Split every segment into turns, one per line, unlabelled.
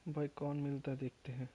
भाई कौन मिलता है देखते हैं।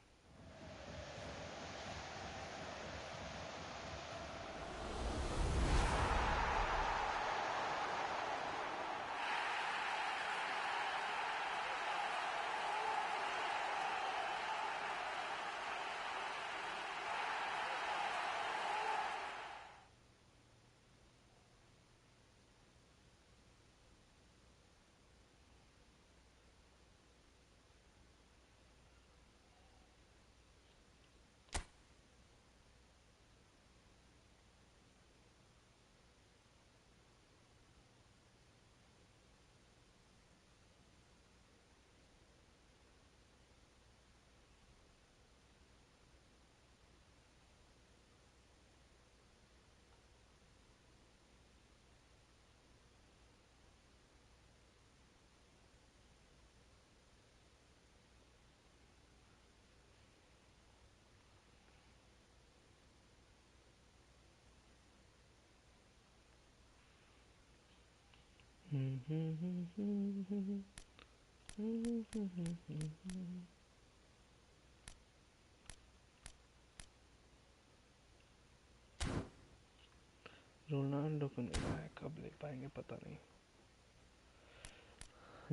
रोनाल्डो को नहीं रहा है, कब ले पाएंगे पता नहीं।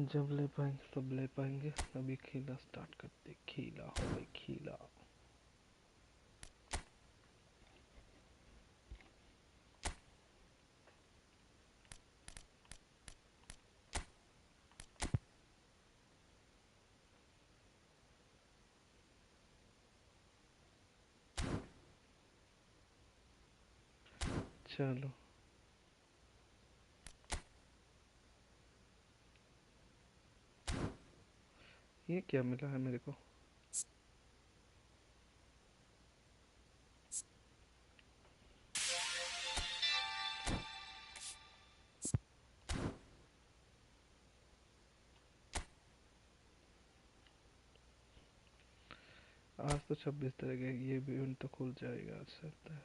जब ले पाएंगे तब ले पाएंगे। अभी खेला स्टार्ट करते, खेला हो भाई खेला। चलो ये क्या मिला है मेरे को। आज तो 26 तारीख है, ये भी इवेंट तो खुल जाएगा आज सकता है।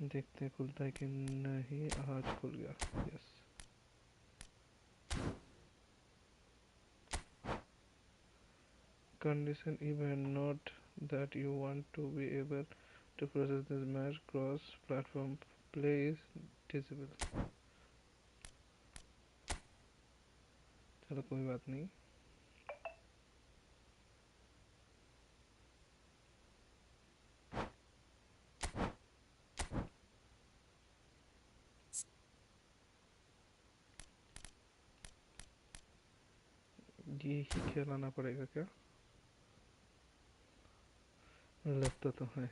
देखते हैं खुलता है कि नहीं। आज खुल गया। Yes. Condition event not that you want to be able to process this match cross platform play is disabled। चलो कोई बात नहीं। ये ही खिलाना पड़ेगा क्या, लगता तो है।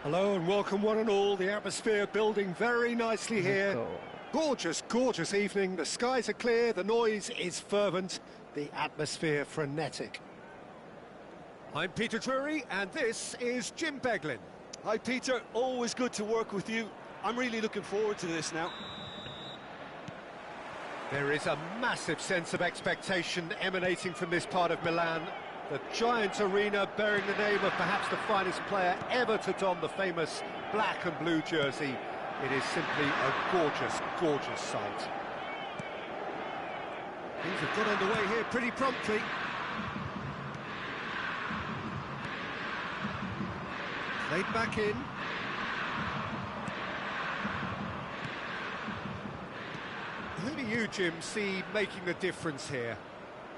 Hello and welcome one and all. The atmosphere building very nicely here.
So,
Gorgeous, gorgeous evening. The skies are clear, the noise is fervent, the atmosphere frenetic. I'm Peter Drury and this is Jim Beglin.
Hi Peter, always good to work with you. I'm really looking forward to this now.
There is a massive sense of expectation emanating from this part of Milan. The giant arena bearing the name of perhaps the finest player ever to don the famous black and blue jersey. It is simply a gorgeous, gorgeous sight. Things have got underway here pretty promptly. Played back in. Who do you, Jim, see making the difference here?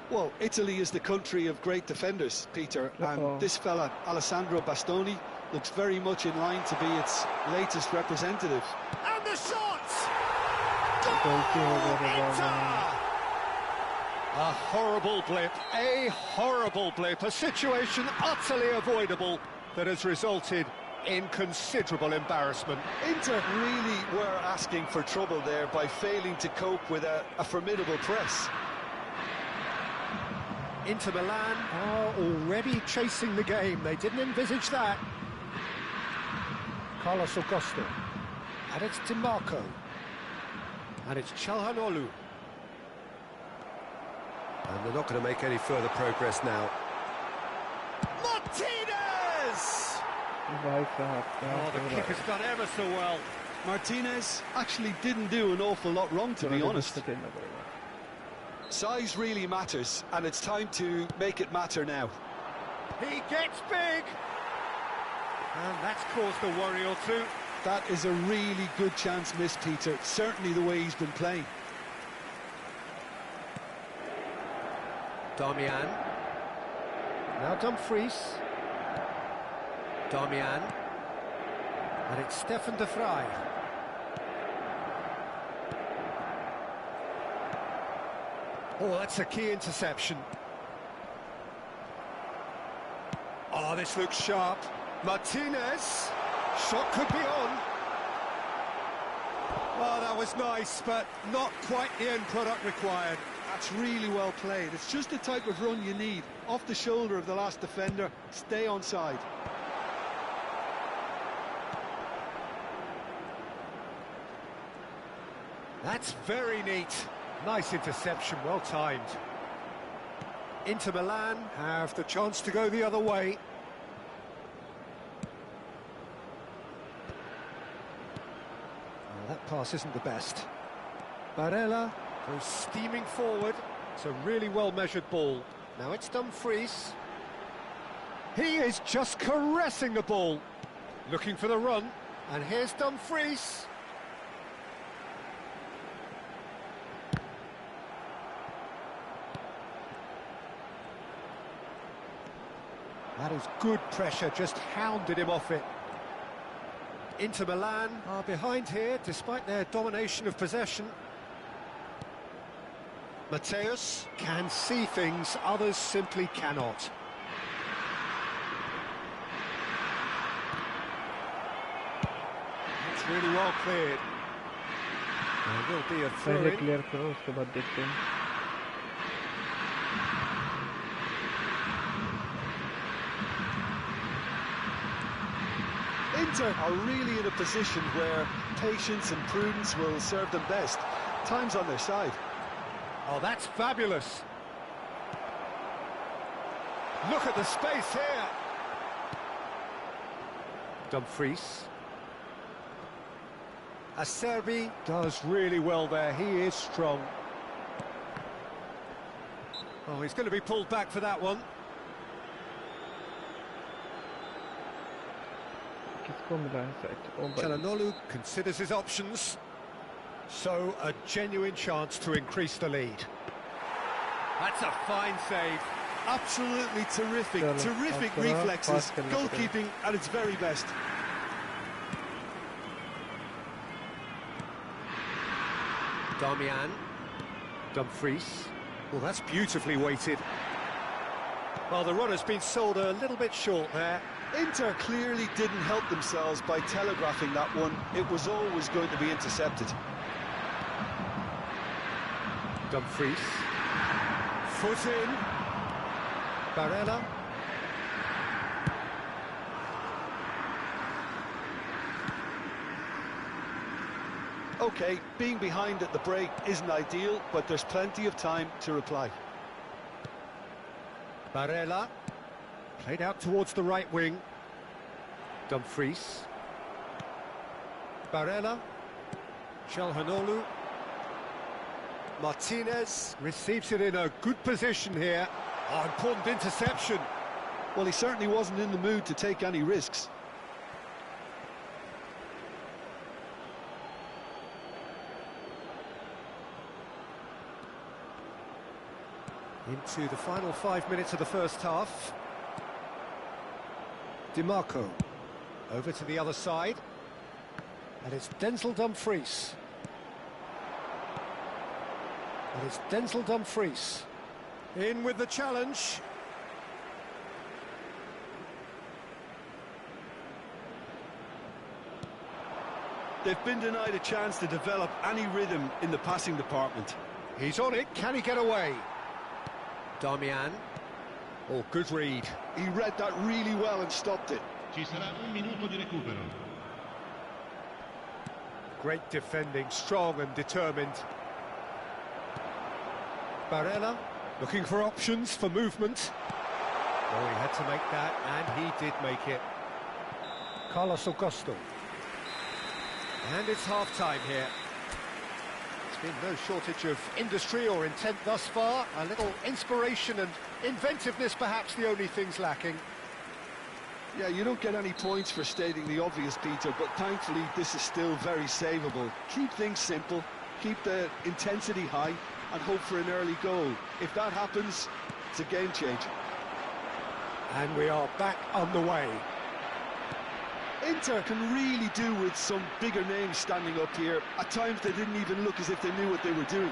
Well, Italy is the country of great defenders, Peter, and this fella, Alessandro Bastoni, looks very much in line to be its latest representative.
And the shots!
गलती हो गई रे बाबा।
A horrible blip, a situation utterly avoidable that has resulted in considerable embarrassment.
Inter really were asking for trouble there by failing to cope with a formidable press.
Inter Milan are already chasing the game. They didn't envisage that. Carlos Augusto. And it's DiMarco. And it's Calhanoglu. And they're not going to make any further progress now. Martinez!
भाई साहब क्या
Oh, the
हो
kick
रहा
has done ever so well.
Martinez actually didn't do an awful lot wrong, to be
है?
honest.
खेलना पड़ेगा।
Size really matters, and it's time to make it matter now.
He gets big! And that's caused a worry or two.
That is a really good chance missed, Peter, certainly the way he's been playing.
Darmian. Now Dumfries. Darmian. And it's Stefan de Vrij. Oh, that's a key interception. Oh, this looks sharp. Martinez. Shot could be on. Oh, that was nice, but not quite the end product required.
That's really well played. It's just the type of run you need. Off the shoulder of the last defender, stay onside.
That's very neat. Nice interception, well timed. Inter Milan have the chance to go the other way. Well, that pass isn't the best. Barella goes steaming forward. It's a really well-measured ball. Now it's Dumfries. He is just caressing the ball. Looking for the run. And here's Dumfries. That is good pressure, just hounded him off it. Inter Milan are behind here, despite their domination of possession. Mateus can see things others simply cannot. It's really well cleared. There will be a
पहले
throw-in.
Clear करो उसके बाद देखते हैं।
Inter are really in a position where patience and prudence will serve them best. Time's on their side.
Oh, that's fabulous. Look at the space here. Dumfries. Acerbi does really well there. He is strong. Oh, he's going to be pulled back for that one.
किसको मिला है set? ओ भाई।
Calhanoglu considers his options. So, a genuine chance to increase the lead. That's a fine save.
Absolutely terrific,
Chalo,
terrific
अब थोड़ा
reflexes,
fast खेलना पड़ेगा।
goalkeeping at its very best.
Darmian. Dumfries. Well, that's beautifully weighted. Well, the run has been sold a little bit short there.
Inter clearly didn't help themselves by telegraphing that one. It was always going to be intercepted.
Dumfries. Foot in. Barella.
OK, being behind at the break isn't ideal, but there's plenty of time to reply.
Barella. Played out towards the right wing. Dumfries. Barella. Calhanoglu. Martinez receives it in a good position here. Oh, important interception.
Well, he certainly wasn't in the mood to take any risks.
Into the final 5 minutes of the first half. DiMarco. Over to the other side. And it's Denzel Dumfries. And it's Denzel Dumfries. In with the challenge.
They've been denied a chance to develop any rhythm in the passing department.
He's on it. Can he get away? Damian. Oh, good read.
He read that really well and stopped it.
Ci sarà un minuto di recupero.
Great defending, strong and determined. Barella, looking for options for movement. Oh, he had to make that, and he did make it. Carlos Augusto. And it's half-time here. There's been no shortage of industry or intent thus far. A little inspiration and inventiveness, perhaps the only things lacking.
Yeah, you don't get any points for stating the obvious, Peter, but thankfully this is still very savable. Keep things simple, keep the intensity high, and hope for an early goal. If that happens, it's a game changer.
And we are back on the way.
Inter can really do with some bigger names standing up here. At times they didn't even look as if they knew what they were doing.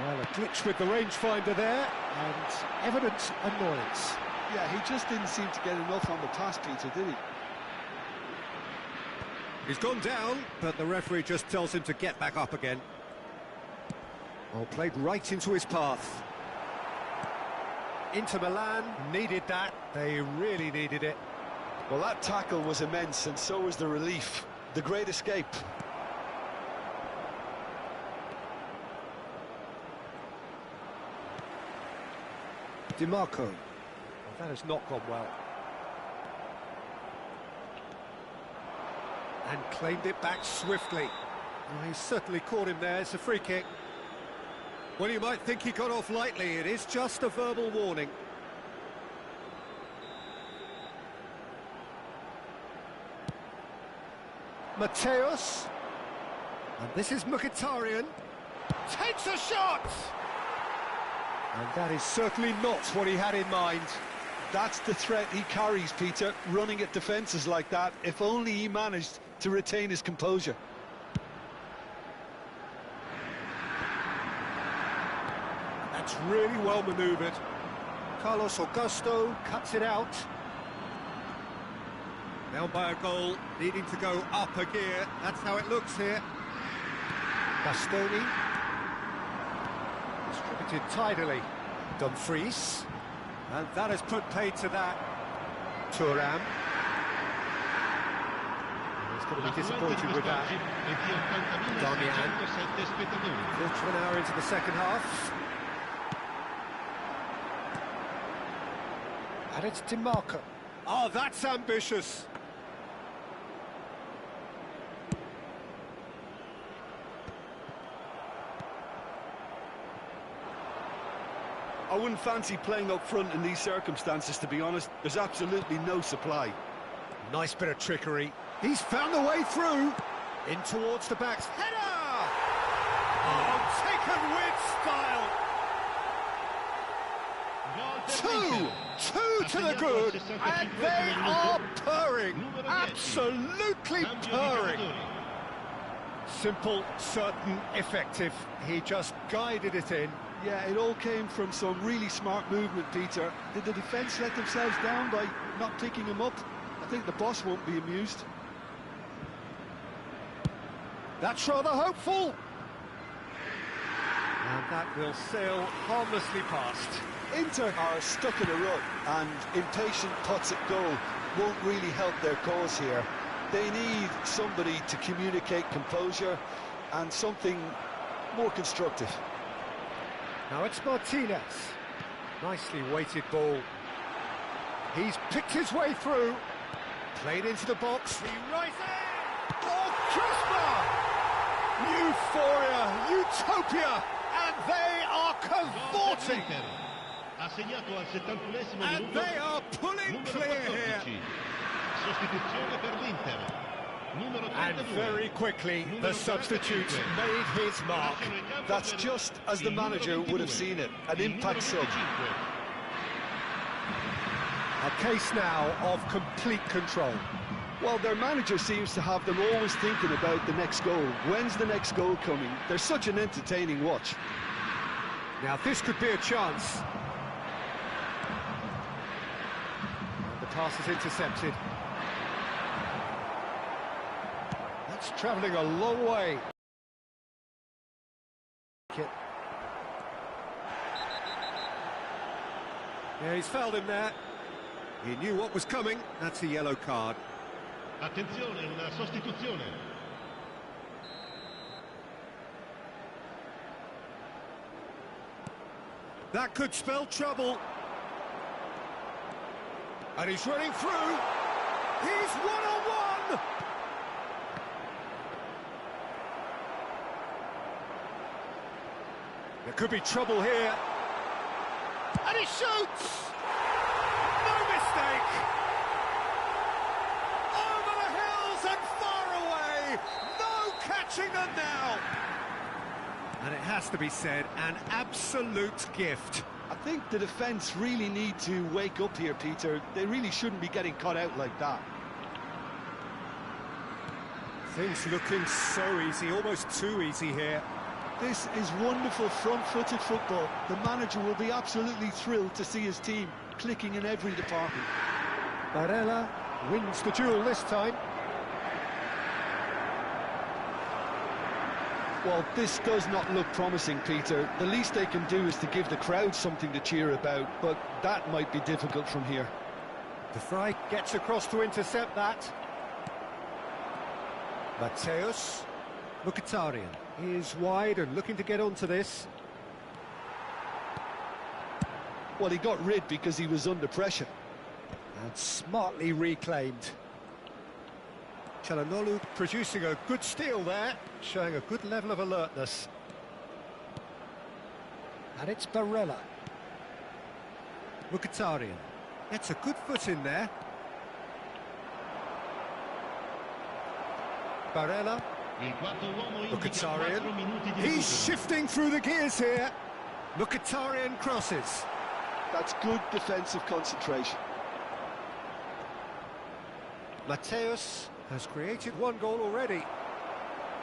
Well, a glitch with the rangefinder there, and evident annoyance.
Yeah, he just didn't seem to get enough on the pass, Peter, did he?
He's gone down, but the referee just tells him to get back up again. Oh, played right into his path. Inter Milan needed that. They really needed it.
Well, that tackle was immense, and so was the relief. The great escape.
DiMarco. Well, that has not gone well. And claimed it back swiftly. Oh, he certainly caught him there. It's a free kick. Well, you might think he got off lightly. It is just a verbal warning. Mateus. And this is Mkhitaryan. Takes a shot! And that is certainly not what he had in mind.
That's the threat he carries, Peter, running at defences like that. If only he managed to retain his composure.
That's really well manoeuvred. Carlos Augusto cuts it out. Now by a goal, needing to go up a gear. That's how it looks here. Bastoni. Distributed tidily. Dumfries. And that has put paid to that. Thuram. He's going to be disappointed with that. Damian. Quarter of an hour into the second half. And it's DiMarco. Oh, that's ambitious.
I wouldn't fancy playing up front in these circumstances, to be honest. There's absolutely no supply.
Nice bit of trickery. He's found a way through. In towards the backs. Header! Oh, taken with style. Two to the good, and they are purring. Absolutely purring. Simple, certain, effective. He just guided it in.
Yeah, it all came from some really smart movement, Peter. Did the defence let themselves down by not picking him up? I think the boss won't be amused.
That's rather hopeful. And that will sail harmlessly past.
Inter are stuck in a rut, and impatient putts at goal won't really help their cause here. They need somebody to communicate composure and something more constructive.
Now it's Martinez. Nicely weighted ball. He's picked his way through. Played into the box. He rises. Oh, crossbar! Euphoria, utopia, and they are cavorting.
Assegnato al 71esimo
And
minuto.
they are pulling clear here.
Sostituzione per l'Inter. Numero 32.
And very quickly, the substitute made his mark.
That's just as the manager would have seen it, an impact sub.
A case now of complete control.
Well, their manager seems to have them always thinking about the next goal. When's the next goal coming? They're such an entertaining watch.
Now this could be a chance. The pass is intercepted. That's travelling a long way. Yeah, he's fouled him there. He knew what was coming. That's a yellow card.
Attenzione, una sostituzione.
That could spell trouble. And he's running through. He's one-on-one! There could be trouble here. And he shoots! No mistake! Over the hills and far away! No catching them now! And it has to be said, an absolute gift.
I think the defence really need to wake up here, Peter. They really shouldn't be getting caught out like that.
Things looking so easy, almost too easy here.
This is wonderful front-footed football. The manager will be absolutely thrilled to see his team clicking in every department.
Barella wins the duel this time.
Well, this does not look promising, Peter. The least they can do is to give the crowd something to cheer about, but that might be difficult from here.
De Vrij gets across to intercept that. Mateus. Mkhitaryan is wide and looking to get onto this.
Well, he got rid because he was under pressure.
And smartly reclaimed. Çalhanoğlu producing a good steal there, showing a good level of alertness. And it's Barella. Mkhitaryan gets a good foot in there. Barella. Mkhitaryan. He's shifting through the gears here. Mkhitaryan crosses.
That's good defensive concentration.
Mateus has created one goal already.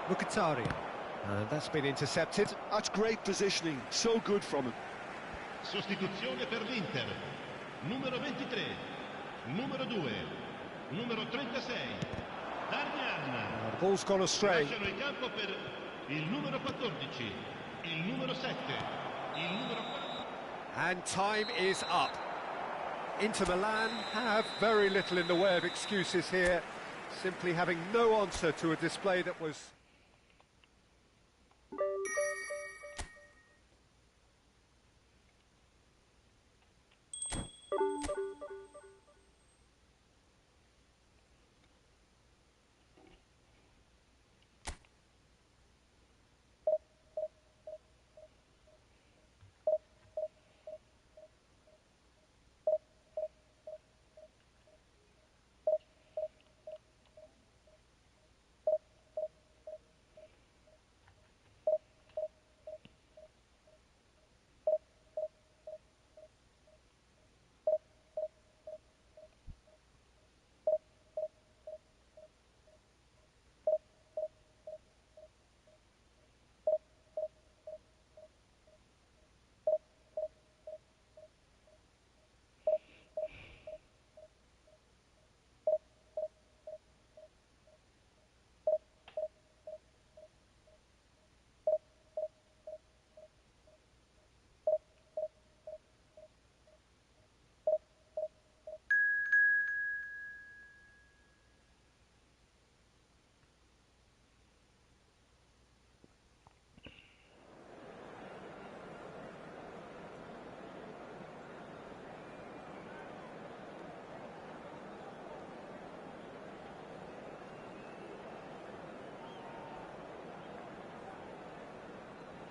Mkhitaryan. And that's been intercepted.
That's great positioning. So good from him.
Sostituzione per l'Inter. Numero 23. Numero 2. Numero 36. Darmian.
The ball's gone astray.
Lasciano il campo per il numero 14. Il numero 7. Il numero 4.
And time is up. Inter Milan have very little in the way of excuses here, simply having no answer to a display that was...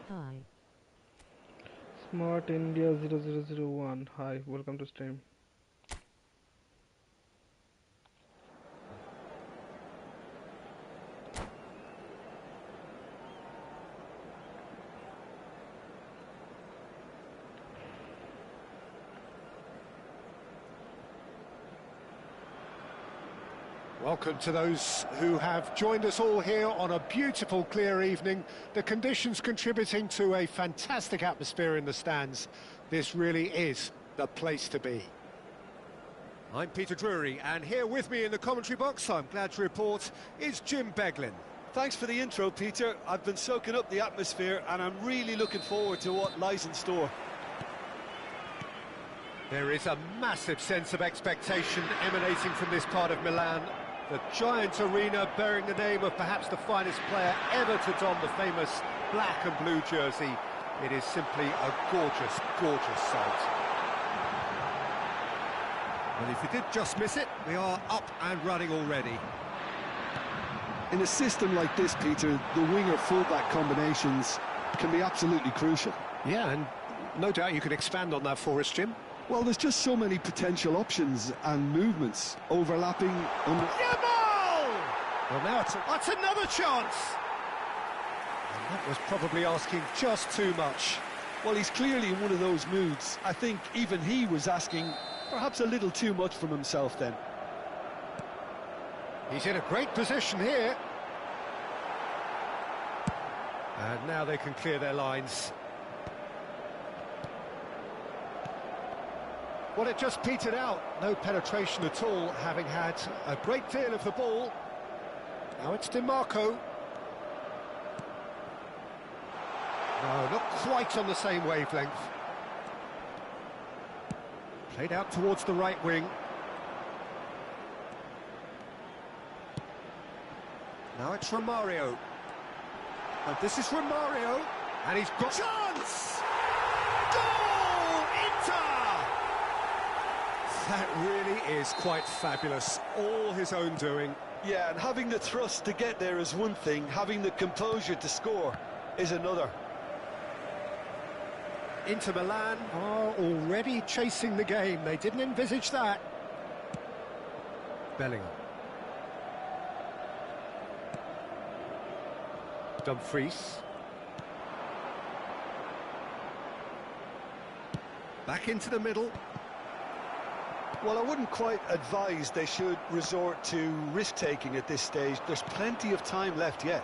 Hi.
Smart India 0001. Hi, welcome to stream.
Welcome to those who have joined us all here on a beautiful, clear evening. The conditions contributing to a fantastic atmosphere in the stands. This really is the place to be. I'm Peter Drury, and here with me in the commentary box, I'm glad to report, is Jim Beglin.
Thanks for the intro, Peter. I've been soaking up the atmosphere, and I'm really looking forward to what lies in store.
There is a massive sense of expectation emanating from this part of Milan. The giant arena bearing the name of perhaps the finest player ever to don the famous black and blue jersey. It is simply a gorgeous, gorgeous sight. Well, if you did just miss it, we are up and running already.
In a system like this, Peter, the winger-fullback combinations can be absolutely crucial.
Yeah, and no doubt you could expand on that for us, Jim.
Well, there's just so many potential options and movements overlapping.
Yamal! Well, now that's another chance. And that was probably asking just too much.
Well, he's clearly in one of those moods. I think even he was asking perhaps a little too much from himself then.
He's in a great position here. And now they can clear their lines. Well, it just petered out. No penetration at all, having had a great deal of the ball. Now it's DiMarco. No, not quite on the same wavelength. Played out towards the right wing. Now it's Romario. And this is Romario. And he's got... Chance! Goal! Inter! That really is quite fabulous. All his own doing.
Yeah, and having the thrust to get there is one thing. Having the composure to score is another.
Inter Milan are already chasing the game. They didn't envisage that. Bellingham. Dumfries. Back into the middle.
Well, I wouldn't quite advise they should resort to risk-taking at this stage. There's plenty of time left yet.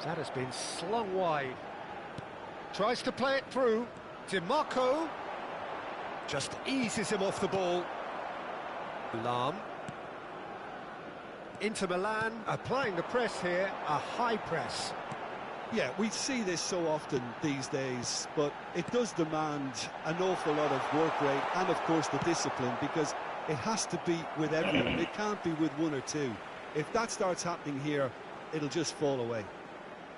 That has been slung wide. Tries to play it through. DiMarco just eases him off the ball. Lam. Inter Milan applying the press here, a high press.
Yeah, we see this so often these days, but it does demand an awful lot of work rate and, of course, the discipline, because it has to be with everyone. It can't be with one or two. If that starts happening here, it'll just fall away.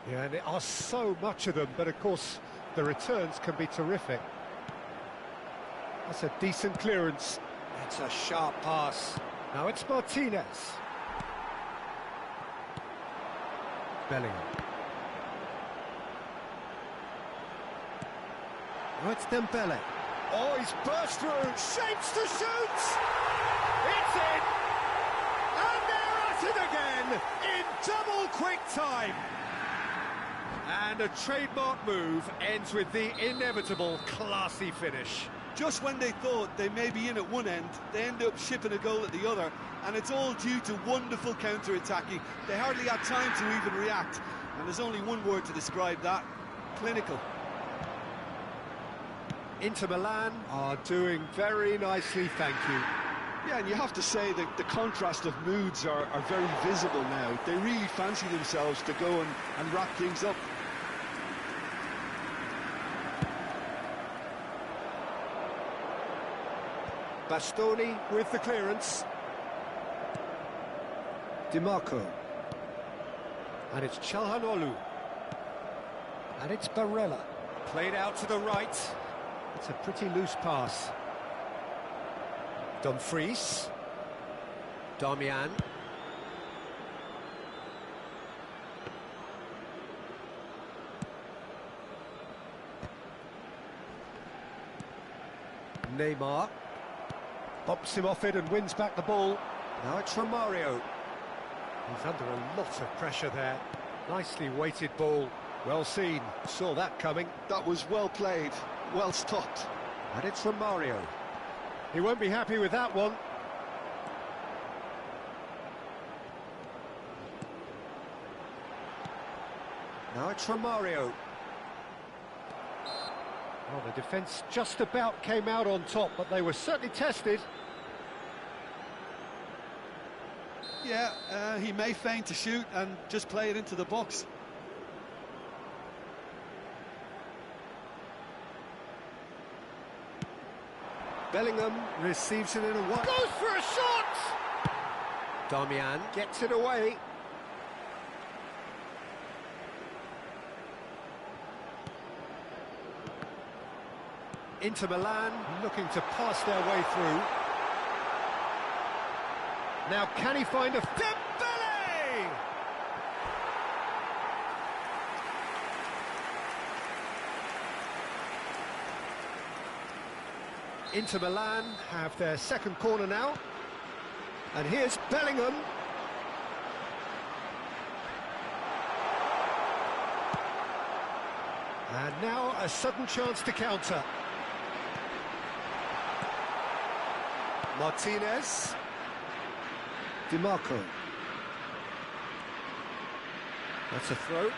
Yeah, and there are so much of them, but, of course, the returns can be terrific. That's a decent clearance. It's a sharp pass. Now it's Martinez. Bellingham. Oh, it's Dembele. Oh, he's burst through, shapes to shoot! It's in! And they're at it again, in double quick time! And a trademark move ends with the inevitable classy finish.
Just when they thought they may be in at one end, they end up shipping a goal at the other, and it's all due to wonderful counter-attacking. They hardly had time to even react, and there's only one word to describe that: clinical.
Inter Milan are doing very nicely, thank you.
Yeah, and you have to say that the contrast of moods are very visible now. They really fancy themselves to go and wrap things up.
Bastoni with the clearance. DiMarco. And it's Çalhanoğlu. And it's Barella. Played out to the right. It's a pretty loose pass. Dumfries. Darmian. Neymar. Bumps him off it and wins back the ball. Now it's Romario. He's under a lot of pressure there. Nicely weighted ball. Well seen. Saw that coming.
That was well played, well stopped.
And it's Romario. He won't be happy with that one. Now it's Romario. Well, the defence just about came out on top, but they were certainly tested.
Yeah, he may feign to shoot and just play it into the box.
Bellingham receives it in a one. Goes for a shot! Damian gets it away. Inter Milan looking to pass their way through. Now can he find a Dembele? Inter Milan have their second corner now. And here's Bellingham. And now a sudden chance to counter. Martinez. DiMarco. That's a throw.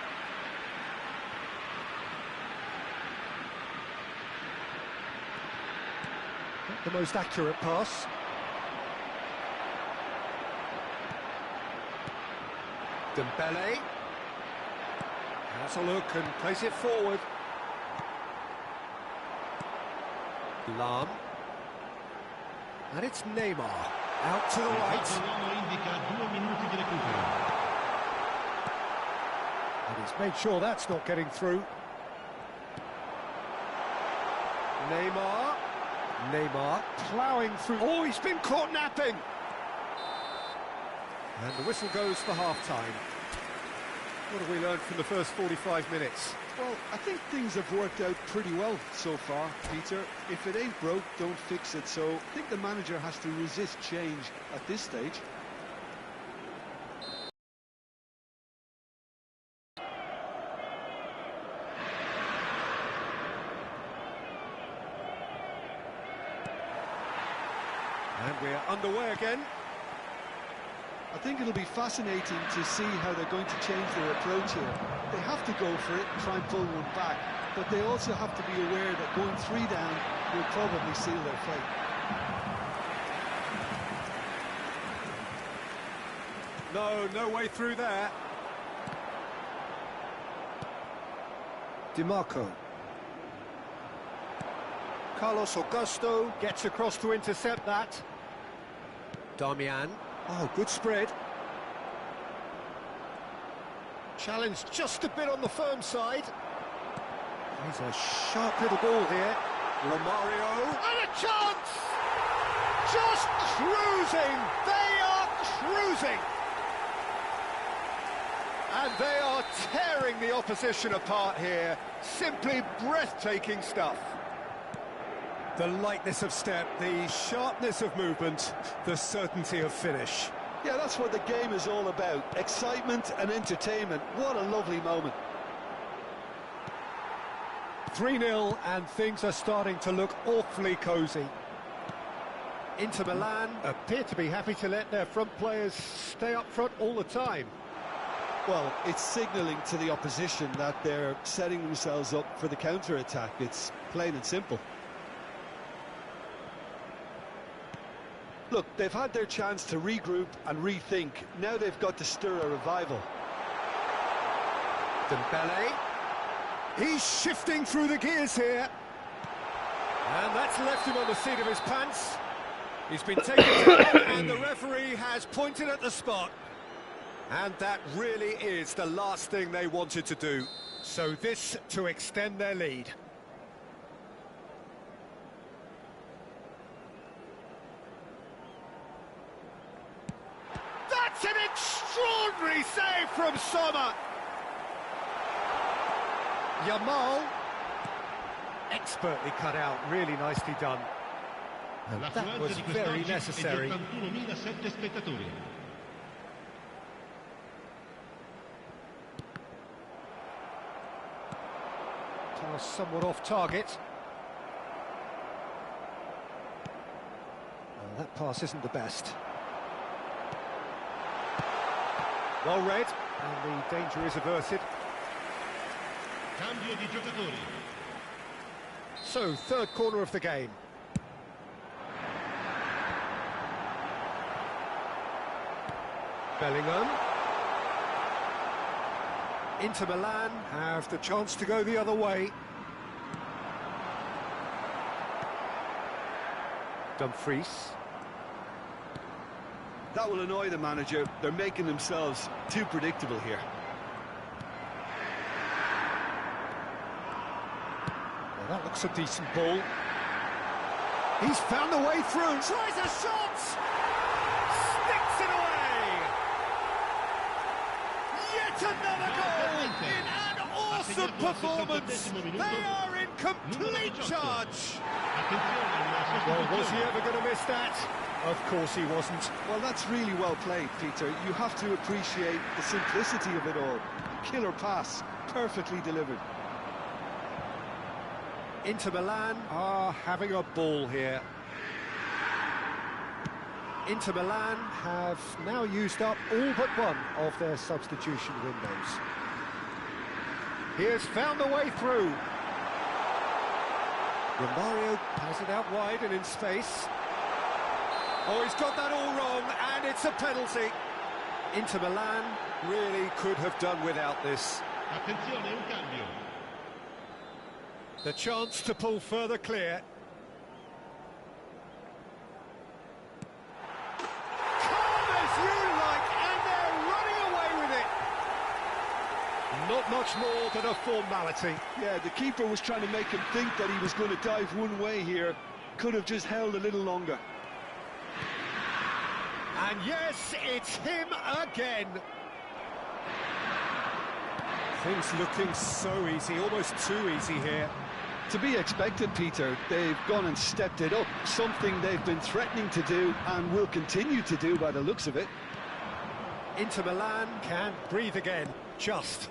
Not the most accurate pass. Dembele. Has a look and plays it forward. Lam. And it's Neymar. Out to the right. And he's made sure that's not getting through. Neymar ploughing through. Oh, he's been caught napping. And the whistle goes for half-time. What have we learned from the first 45 minutes?
Well, I think things have worked out pretty well so far, Peter. If it ain't broke, don't fix it. So I think the manager has to resist change at this stage.
And we're underway again.
I think it'll be fascinating to see how they're going to change their approach here. They have to go for it and try and pull one back, but they also have to be aware that going 3 down will probably seal their fate.
No way through there. DiMarco. Carlos Augusto gets across to intercept that. Damian. Oh, good spread. Challenge just a bit on the firm side. He's a sharp little ball here. Romario. And a chance! Just cruising! They are cruising! And they are tearing the opposition apart here. Simply breathtaking stuff. The lightness of step, the sharpness of movement, the certainty of finish.
Yeah, that's what the game is all about. Excitement and entertainment. What a lovely moment.
3-0 and things are starting to look awfully cosy. Inter Milan appear to be happy to let their front players stay up front all the time.
Well, it's signalling to the opposition that they're setting themselves up for the counter-attack. It's plain and simple. Look, they've had their chance to regroup and rethink. Now they've got to stir a revival.
Dembele. He's shifting through the gears here. And that's left him on the seat of his pants. He's been taken down and the referee has pointed at the spot. And that really is the last thing they wanted to do. So this to extend their lead. That's an extraordinary save from Sommer. Yamal, expertly cut out, really nicely done. And that
L'affluenza
was
di
very
quest'oggi è
necessary.
di 81.007 spettatori.
Pass somewhat off target. Well, that pass isn't the best. Well read, and the danger is averted.
Cambio di giocatori.
So, third corner of the game. Bellingham. Inter Milan have the chance to go the other way. Dumfries.
That will annoy the manager. They're making themselves too predictable here.
Well, that looks a decent ball. He's found the way through. Tries a shot! Sticks it away! Yet another goal in an awesome performance! They are in complete charge! Well, was he ever going to miss that? Of course he wasn't.
Well, that's really well played, Peter. You have to appreciate the simplicity of it all. Killer pass, perfectly delivered.
Inter Milan are having a ball here. Inter Milan have now used up all but one of their substitution windows. He has found the way through. Romario has it out wide and in space. Oh, he's got that all wrong, and it's a penalty. Inter Milan really could have done without this.
Attenzione, un cambio.
The chance to pull further clear. Calm as you like, and they're running away with it. Not much more than a formality.
Yeah, the keeper was trying to make him think that he was going to dive one way here. Could have just held a little longer.
And yes, it's him again. Things looking so easy, almost too easy here.
To be expected, Peter. They've gone and stepped it up. Something they've been threatening to do and will continue to do by the looks of it.
Inter Milan can't breathe again, just.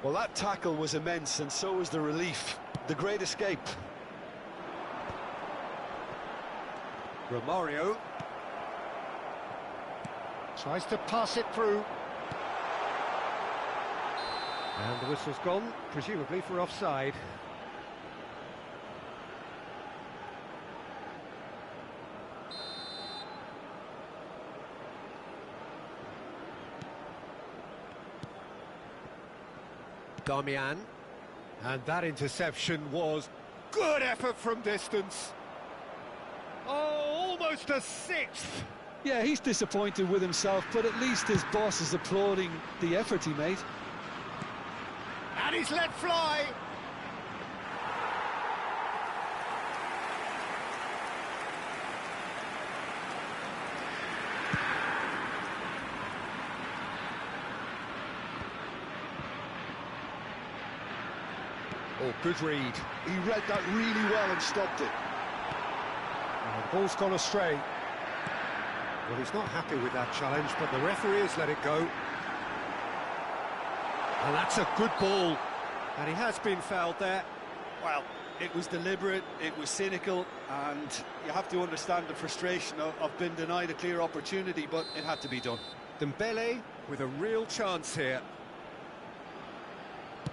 Well, that tackle was immense, and so was the relief. The great escape.
Romario tries to pass it through. And the whistle's gone, presumably for offside. Damian. And that interception was good effort from distance. Oh, almost a sixth.
Yeah, he's disappointed with himself, but at least his boss is applauding the effort he made.
And he's let fly. Oh, good read.
He read that really well and stopped it.
And the ball's gone astray. Well, he's not happy with that challenge, but the referee has let it go. And that's a good ball. And he has been fouled there.
Well, it was deliberate, it was cynical, and you have to understand the frustration of being denied a clear opportunity, but it had to be done.
Dembele with a real chance here.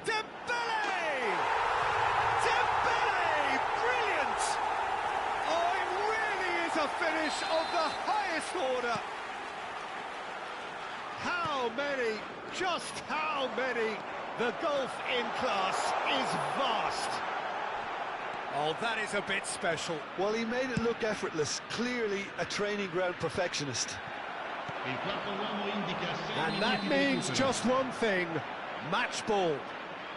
Dembele! Dembele! Brilliant! Oh, it really is a finish of the highest order. How many, just how many? The gulf in class is vast. Oh, that is a bit special.
Well, he made it look effortless, clearly a training ground perfectionist.
Il quarto uomo indica 6
And that
minuti di
means
recupero.
just one thing, match ball.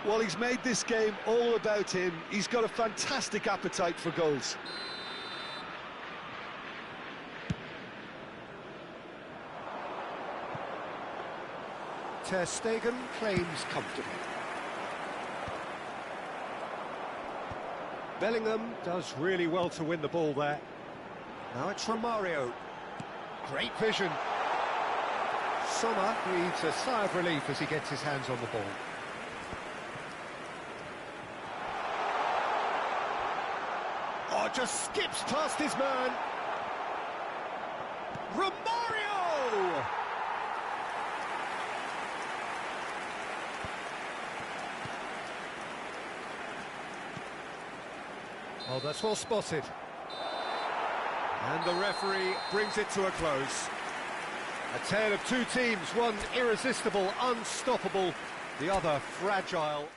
Well, he's made this game all about him. He's got a fantastic appetite for goals.
Ter Stegen claims comfortably. Bellingham does really well to win the ball there. Now it's Romario. Great vision. Sommer breathes a sigh of relief as he gets his hands on the ball. Oh, just skips past his man. Romario! Oh, that's well spotted. And the referee brings it to a close. A tale of two teams, one irresistible, unstoppable, the other fragile.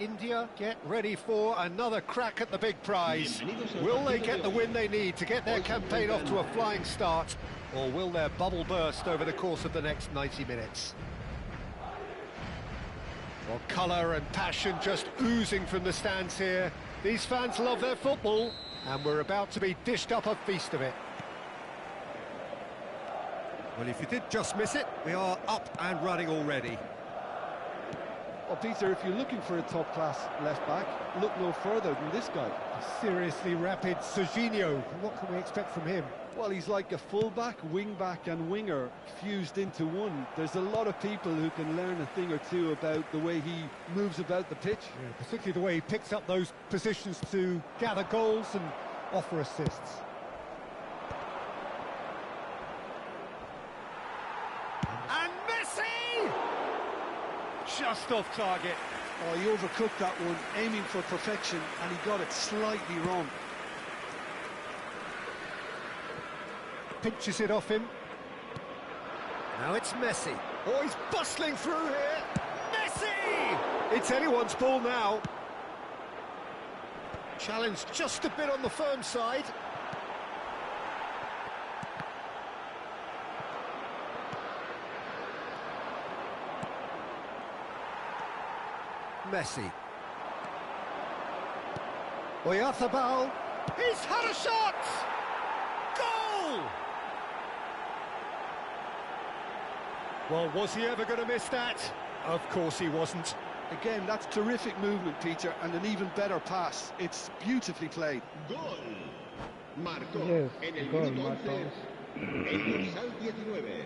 India get ready for another crack at the big prize. Will they get the win they need to get their campaign off to a flying start, or will their bubble burst over the course of the next 90 minutes? Well, colour and passion just oozing from the stands here. These fans love their football, and we're about to be dished up a feast of it. Well, if you did just miss it, we are up and running already.
Well, Peter, if you're looking for a top-class left-back, look no further than this guy.
Seriously rapid Serginho. What can we expect from him?
Well, he's like a full-back, wing-back and winger fused into one. There's a lot of people who can learn a thing or two about the way he moves about the pitch.
Yeah, particularly the way he picks up those positions to gather goals and offer assists. And Messi! Just off target.
Oh, he overcooked that one, aiming for perfection, and he got it slightly wrong.
Pinches it off him. Now it's Messi. Oh, he's bustling through here. Messi! It's anyone's ball now. Challenge just a bit on the firm side. Messi. Oyarzábal. He's had a shot! Goal! Well, was he ever going to miss that? Of course he wasn't.
Again, that's terrific movement, Peter, and an even better pass. It's beautifully played.
Gol. Marcó
Yes,
en el
gol,
minuto 11
Marcos.
el dorsal 19.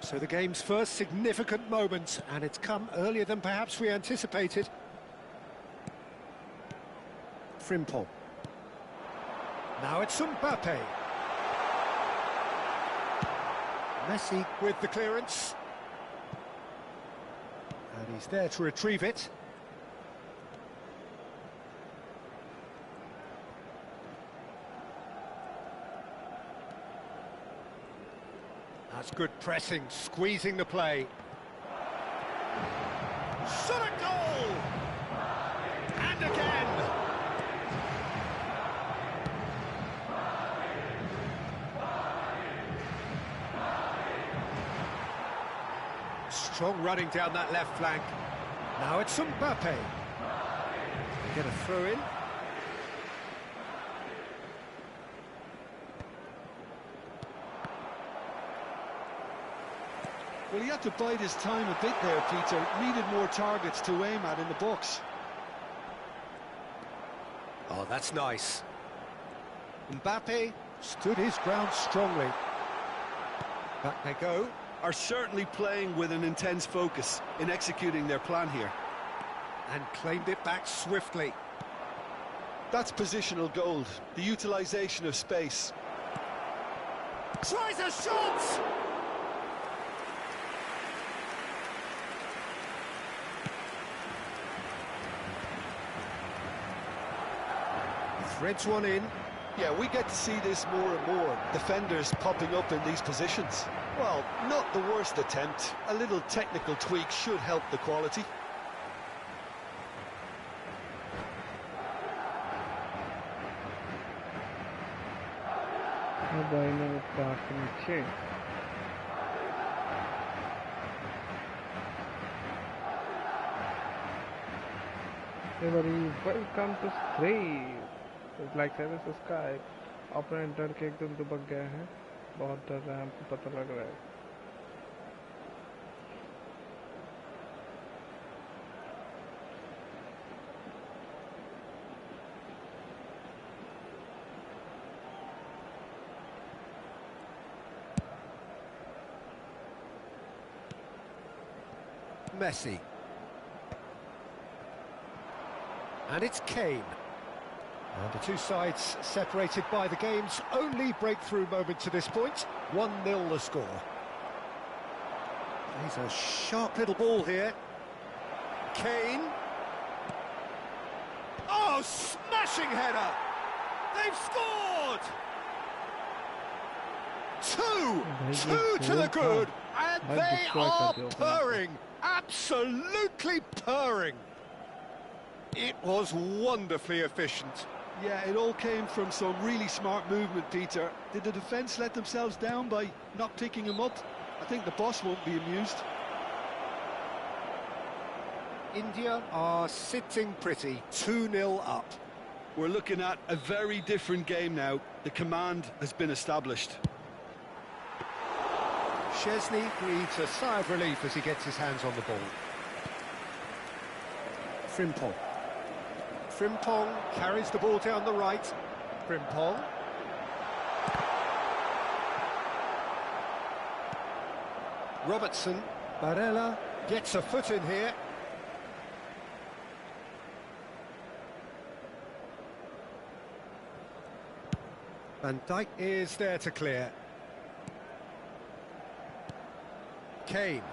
So the game's first significant moment, and it's come earlier than perhaps we anticipated. Frimpong. Now it's Mbappe. Messi with the clearance. And he's there to retrieve it. That's good pressing, squeezing the play. Shot a goal! And again! Strong running down that left flank. Now it's Mbappe. They get a throw in.
Well, he had to bide his time a bit there, Peter. Needed more targets to aim at in the box.
Oh, that's nice. Mbappe stood his ground strongly. Back they go.
Are certainly playing with an intense focus in executing their plan here.
And claimed it back swiftly.
That's positional gold, the utilisation of space.
Tries a shot! Threads one in.
Yeah, we get to see this more and more. Defenders popping up in these positions. Well, not the worst attempt. A little technical tweak should help the quality.
Mobile pass नीचे. Everybody, welcome to Stray. It's like service Skype. Opponent डर के एकदम दुबक गया है. बहुत डर रहा है, हमको पता लग रहा है.
Messi. And it's Kane. And the two sides separated by the game's only breakthrough moment to this point. 1-0 the score. He's a sharp little ball here. Kane. Oh, smashing header! They've scored! Two to the good, and they are purring, absolutely purring. It was wonderfully efficient.
Yeah, it all came from some really smart movement, Peter. Did the defence let themselves down by not picking him up? I think the boss won't be amused.
India are sitting pretty, 2-0 up.
We're looking at a very different game now. The command has been established.
Szczesny breathes a sigh of relief as he gets his hands on the ball. Frimpong. Frimpong carries the ball down the right. Frimpong. Robertson. Barella gets a foot in here. Van Dijk is there to clear. Kane.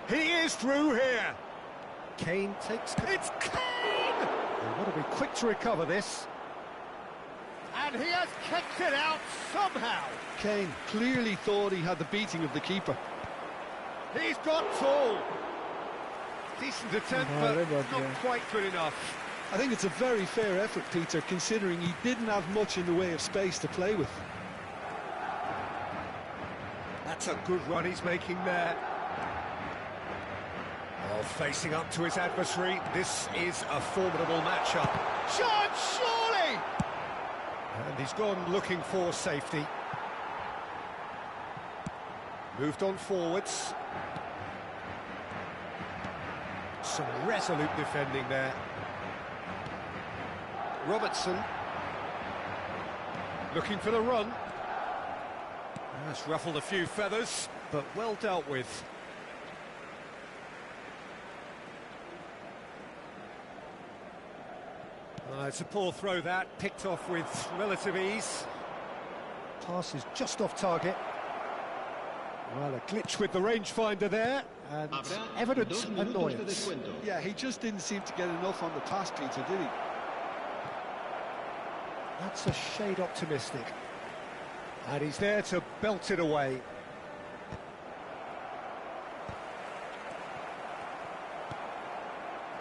He is through here. Kane takes... It's Kane! They want to be quick to recover this. And he has kicked it out somehow.
Kane clearly thought he had the beating of the keeper.
He's got tall. Decent attempt, but not quite good enough.
I think it's a very fair effort, Peter, considering he didn't have much in the way of space to play with.
That's a good run he's making there. Well, facing up to his adversary, this is a formidable matchup. Shot, surely! And he's gone looking for safety. Moved on forwards. Some resolute defending there. Robertson. Looking for the run. That's ruffled a few feathers, but well dealt with. It's a poor throw that, picked off with relative ease. Pass is just off target. Well, a glitch with the rangefinder there, and evident annoyance.
Yeah, he just didn't seem to get enough on the pass, Peter, did he?
That's a shade optimistic. And he's there to belt it away.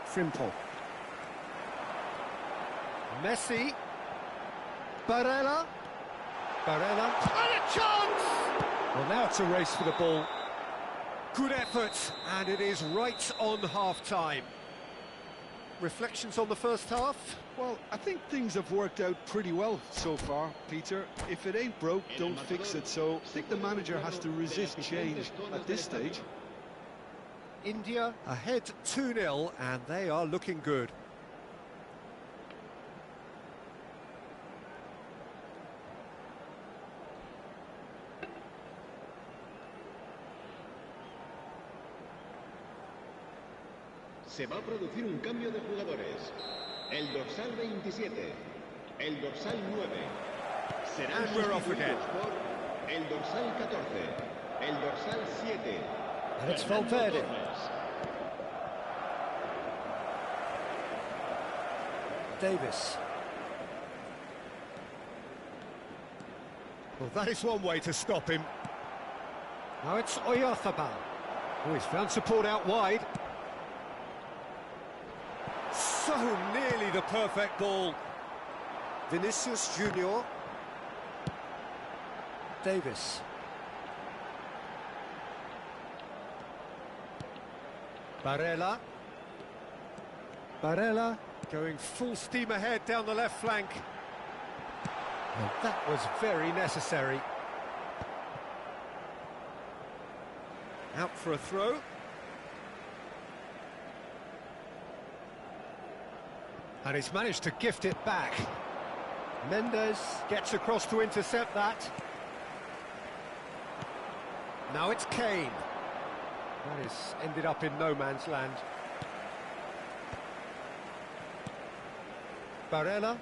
Frimpong. Messi. Barella. Barella. And a chance! Well, now it's a race for the ball. Good effort, and it is right on half-time. Reflections on the first half?
Well, I think things have worked out pretty well so far, Peter. If it ain't broke, don't fix it. So I think the manager has to resist change at this stage.
India ahead 2-0, and they are looking good.
Se va a producir un cambio de jugadores. El dorsal 27, el dorsal 9, serán sustituidos por el dorsal 14, el dorsal 7.
And it's Valverde. Davis. Well, that is one way to stop him. Now it's Oyarzabal. Oh, he's found support out wide. So nearly the perfect ball. Vinicius Junior. Davis. Barella. Barella going full steam ahead down the left flank. Well, that was very necessary. Out for a throw. And he's managed to gift it back. Mendes gets across to intercept that. Now it's Kane. That has ended up in no man's land. Barella.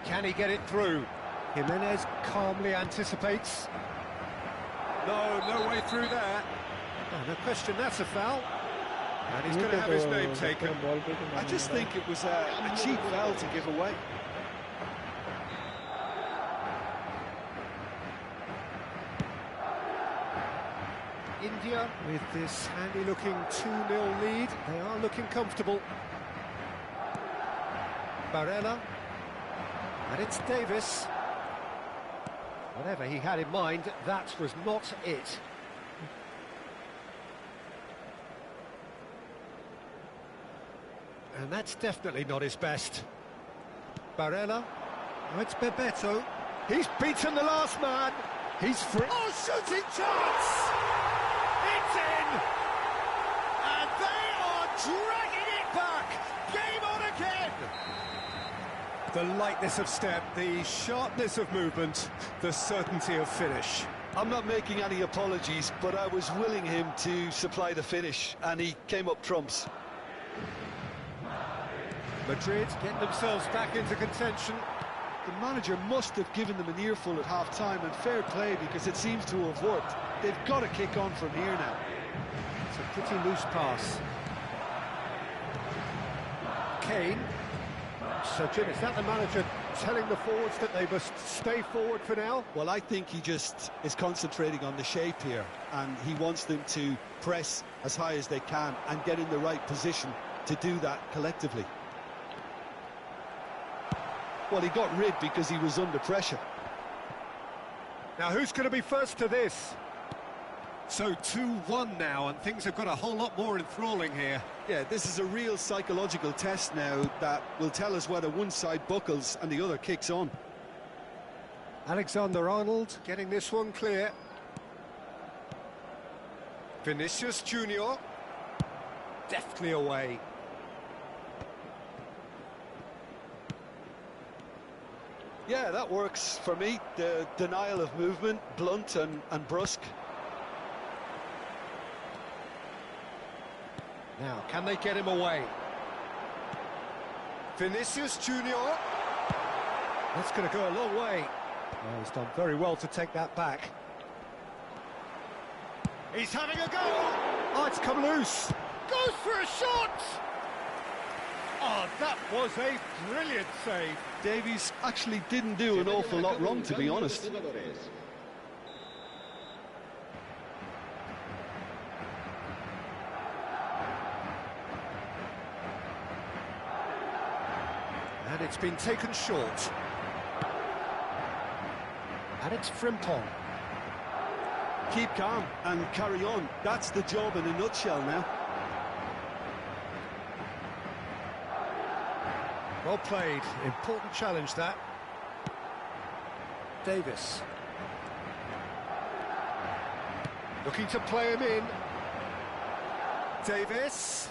Can he get it through? Jimenez calmly anticipates. No way through there. Oh, no question, that's a foul. And he's going to have his name taken.
I just think it was a cheap foul to give away.
India, with this handy-looking 2-0 lead, they are looking comfortable. Barella. And it's Davis. Whatever he had in mind, that was not it. And that's definitely not his best. Barella. Oh, it's Bebeto. He's beaten the last man. He's free. Oh, shooting chance! It's in! And they are dragging it back! Game on again! The lightness of step, the sharpness of movement, the certainty of finish.
I'm not making any apologies, but I was willing him to supply the finish, and he came up trumps.
Madrid getting themselves back into contention.
The manager must have given them an earful at half-time, and fair play, because it seems to have worked. They've got to kick on from here now.
It's a pretty loose pass. Kane. So, Jim, is that the manager telling the forwards that they must stay forward for now?
Well, I think he just is concentrating on the shape here, and he wants them to press as high as they can and get in the right position to do that collectively. Well, he got rid because he was under pressure.
Now, who's going to be first to this? So 2-1 now, and things have got a whole lot more enthralling here.
Yeah, this is a real psychological test now that will tell us whether one side buckles and the other kicks on.
Alexander-Arnold getting this one clear. Vinicius Junior deftly away.
Yeah, that works for me. The denial of movement, blunt and brusque.
Now, can they get him away? Vinicius Junior. That's going to go a long way. Oh, he's done very well to take that back. He's having a go! Oh, it's come loose. Goes for a shot! Oh, that was a brilliant save.
Davies actually didn't do an awful lot wrong, to be honest.
And it's been taken short. And it's Frimpong.
Keep calm and carry on. That's the job in a nutshell now.
Well played. Important challenge, that. Davis. Looking to play him in. Davis.